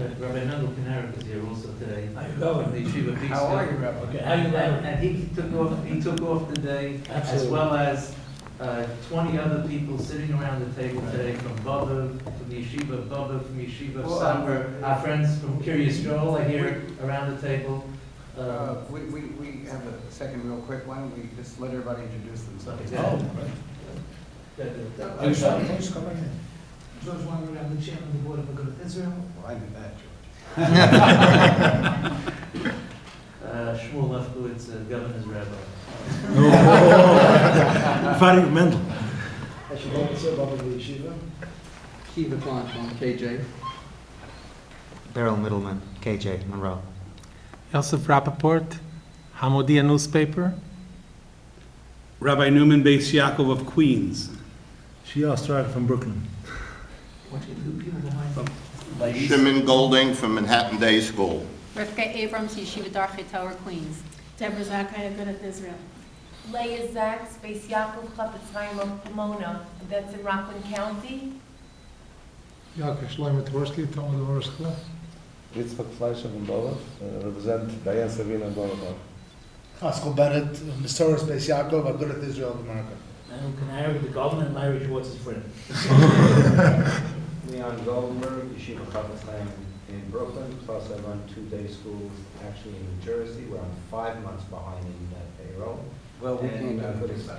Rabbi Mendel Pinera is here also today. How you going? From the Yeshiva Big How are you, Rabbi? Okay, how you going? And he took off today, as Absolutely. well as 20 other people sitting around the table today from Baba, from the Yeshiva, Baba from Yeshiva, Well, Summer, our friends from Curious Joel are here around the table. We have a second real quick. Why don't we just let everybody introduce themselves? Okay. Please come right in. George Weinberg, I'm the chairman of the board of Agudath Israel. Well, I knew that, George. Shmuel Lefkowitz, governor's rabbi. Father Mendel. Yeshivas of Yeshiva. Kiva Planchon, KJ. Beryl Middleman, KJ, Monroe. Yosef Rappaport, Hamodia newspaper. Rabbi Newman Beis Yaakov of Queens. Shia Ostraga from Brooklyn. What you do, people behind you. Shimon Golding from Manhattan Day School. Rivka Abrams, Yeshiva Darchei Torah, Queens. Deborah Zakai, Agudath Israel. Leah Zaks, Beis Yaakov Chafetz Chaim of Pomona, that's in Rockland County. Yaakov Shlomo Tversky, Talmud Torah School. Yitzchak Fleischer from Bolov, represent Diane Savina and Bolov. Haskell Bennett, Mr. Beis Yaakov, Agudath Israel of America. And Canary, the governor, and Larry Schwartz's friend. Leon Goldenberg, Yeshiva Chafetz Chaim in Brooklyn, plus I run 2-day schools actually in New Jersey, where I'm 5 months behind in that payroll. Well, we can't do But it. it's- I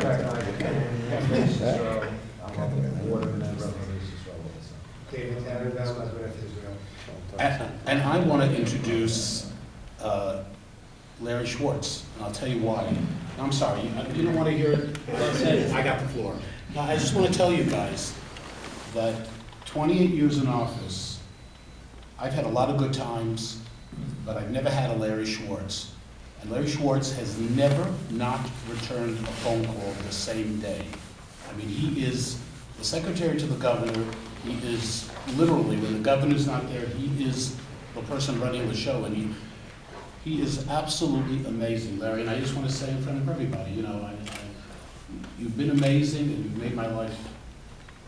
recognize it. And Beis Yisrael, I'm on the board of Beis Yisrael also. David Patersons, Agudath Israel. And I want to introduce Larry Schwartz, and I'll tell you why. I'm sorry, you don't want to hear it? I got the floor. Now, I just want to tell you guys that 28 years in office, I've had a lot of good times, but I've never had a Larry Schwartz. And Larry Schwartz has never not returned a phone call the same day. I mean, he is the secretary to the governor. He is literally, when the governor's not there, he is the person running the show, and he is absolutely amazing, Larry. And I just want to say in front of everybody, you know, you've been amazing, and you've made my life,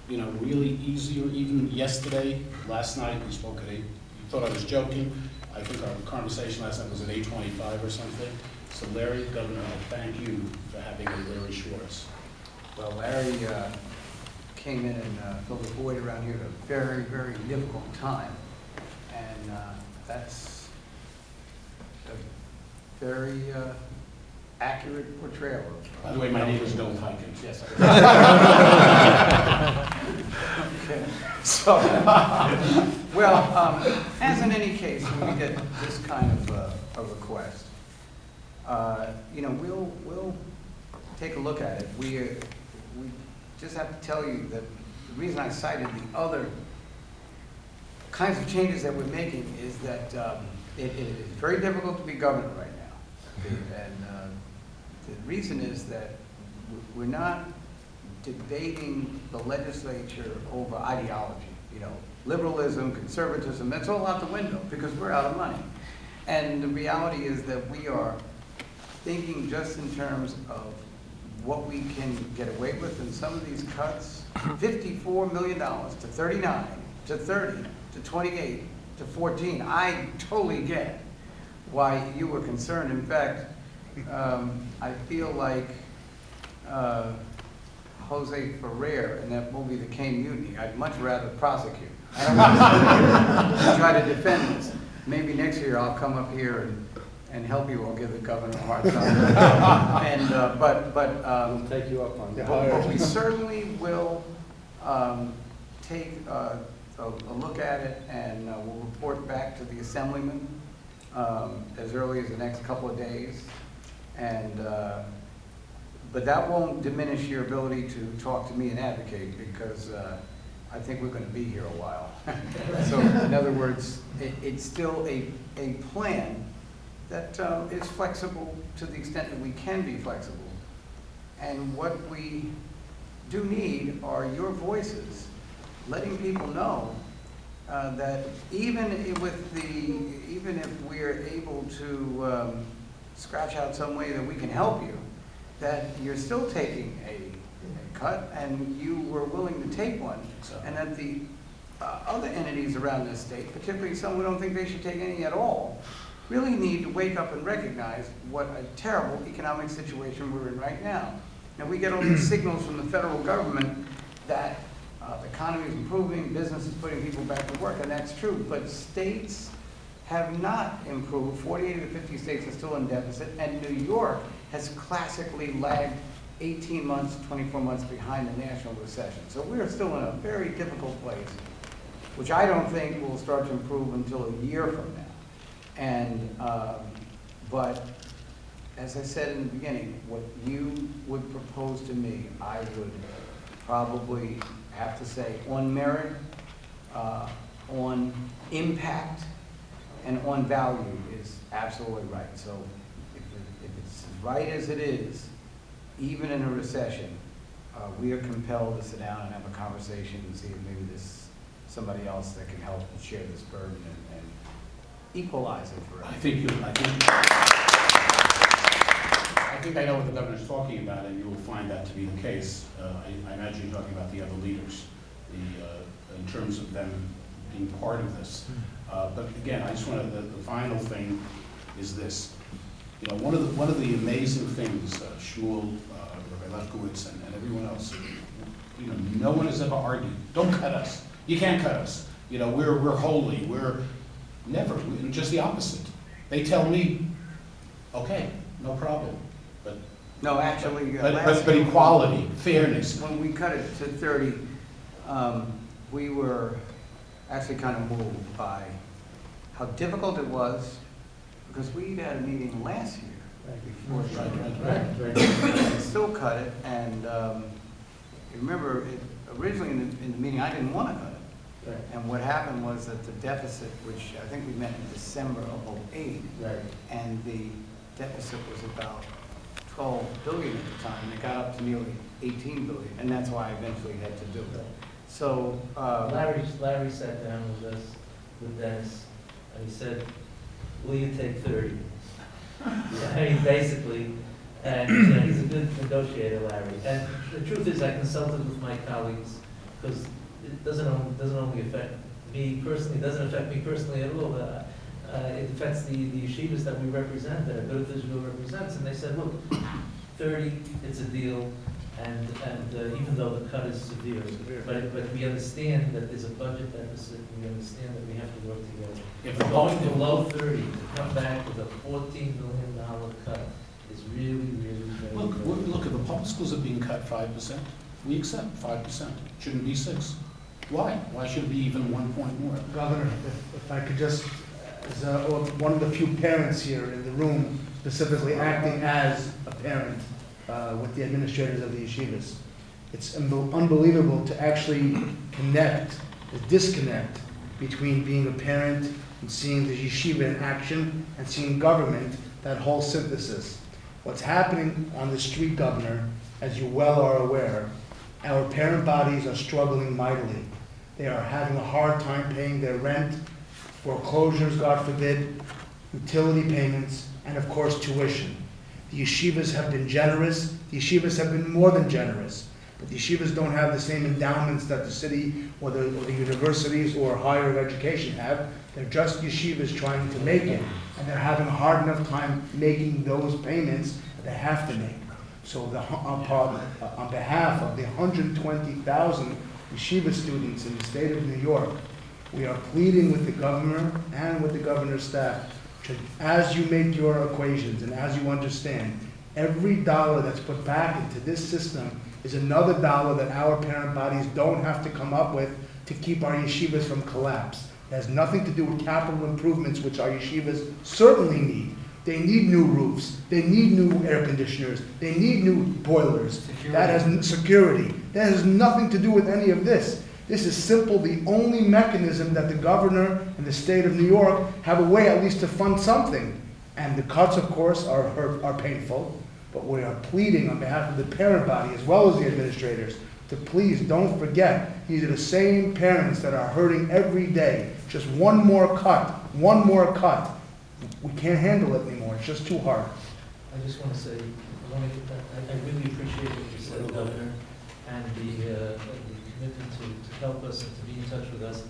you know, really easier. Even yesterday, last night, we spoke at 8. You thought I was joking. I think our conversation last night was at 8:25 or something. So Larry, Governor, I thank you for having a Larry Schwartz. Well, Larry came in and filled the void around here at a very, very difficult time. And that's a very accurate portrayal of. By the way, my name is Dov Hikind. Yes, Okay. So, well, as in any case, when we get this kind of a request, you know, we'll take a look at it. We just have to tell you that the reason I cited the other kinds of changes that we're making is that it is very difficult to be governor right now. And the reason is that we're not debating the legislature over ideology. You know, liberalism, conservatism, that's all out the window because we're out of money. And the reality is that we are thinking just in terms of what we can get away with, and some of these cuts, $54 million to 39, to 30, to 28, to 14. I totally get why you were concerned. In fact, I feel like Jose Ferrer in that movie, The Cane Mutiny. I'd much rather prosecute. I don't want to try to defend this. Maybe next year I'll come up here and help you or give the governor a hard time. And We'll take you up on that. but we certainly will take a look at it, and we'll report back to the Assemblyman as early as the next couple of days. And but that won't diminish your ability to talk to me and advocate, because I think we're going to be here a while. So in other words, it's still a plan that is flexible to the extent that we can be flexible. And what we do need are your voices, letting people know that even if we're able to scratch out some way that we can help you, that you're still taking a cut and you were willing to take one, and that the other entities around this state, particularly some who don't think they should take any at all, really need to wake up and recognize what a terrible economic situation we're in right now. Now, we get all these signals from the federal government that the economy is improving, business is putting people back to work, and that's true, but states have not improved. 48 of the 50 states are still in deficit, and New York has classically lagged 18 months, 24 months behind the national recession. So we're still in a very difficult place, which I don't think will start to improve until a year from now. And, but as I said in the beginning, what you would propose to me, I would probably have to say on merit, on impact, and on value is absolutely right. So if it's as right as it is, even in a recession, we are compelled to sit down and have a conversation and see if maybe there's somebody else that can help share this burden and equalize it for us. I think I know what the governor's talking about, and you will find that to be the case. I imagine you're talking about the other leaders, in terms of them being part of this. But again, I just want to, the final thing is this. You know, one of the amazing things, Shmuel, Rabbi Lefkowitz, and everyone else, you know, no one has ever argued. Don't cut us. You can't cut us. You know, we're holy. We're never. Just the opposite. They tell me, okay, no problem. But no, actually, but equality, fairness. When we cut it to 30, we were actually kind of moved by how difficult it was, because we had a meeting last year before and still cut it. And you remember, originally in the meeting, I didn't want to cut it. Right. And what happened was that the deficit, which I think we met in December of 2008, and the deficit was about 12 billion at the time, and it got up to nearly 18 billion, and that's why I eventually had to do it. So Larry sat down with us, with Dennis, and he said, will you take 30? I mean, basically, and you know, he's a good negotiator, Larry. And the truth is, I consulted with my colleagues, because it doesn't only affect me personally, it doesn't affect me personally at all. It affects the yeshivas that we represent, that Agudath Israel represents, and they said, look, 30, it's a deal, and even though the cut is severe, but we understand that there's a budget deficit, and we understand that we have to work together. If we're going below 30, to come back with a $14 million cut is really, really very Look, if the public schools are being cut 5%, we accept 5%. Shouldn't be 6. Why? Why should it be even 1 point more? Governor, if I could just, as one of the few parents here in the room, specifically acting as a parent with the administrators of the yeshivas, it's unbelievable to actually connect, the disconnect between being a parent and seeing the yeshiva in action and seeing government, that whole synthesis. What's happening on the street, Governor, as you well are aware, our parent bodies are struggling mightily. They are having a hard time paying their rent, foreclosures, God forbid, utility payments, and of course tuition. The yeshivas have been generous. The yeshivas have been more than generous. But the yeshivas don't have the same endowments that the city or the universities or higher education have. They're just yeshivas trying to make it. And they're having a hard enough time making those payments that they have to make. So on behalf of the 120,000 yeshiva students in the state of New York, we are pleading with the governor and with the governor's staff to, as you make your equations and as you understand, every dollar that's put back into this system is another dollar that our parent bodies don't have to come up with to keep our yeshivas from collapse. It has nothing to do with capital improvements, which our yeshivas certainly need. They need new roofs. They need new air conditioners. They need new boilers. That has security. That has nothing to do with any of this. This is simple, the only mechanism that the governor and the state of New York have a way at least to fund something. And the cuts, of course, are painful, but we are pleading on behalf of the parent body as well as the administrators to please don't forget, these are the same parents that are hurting every day. Just one more cut, one more cut. We can't handle it anymore, it's just too hard. I just want to say, I really appreciate what you said, Governor, and the commitment to help us and to be in touch with us.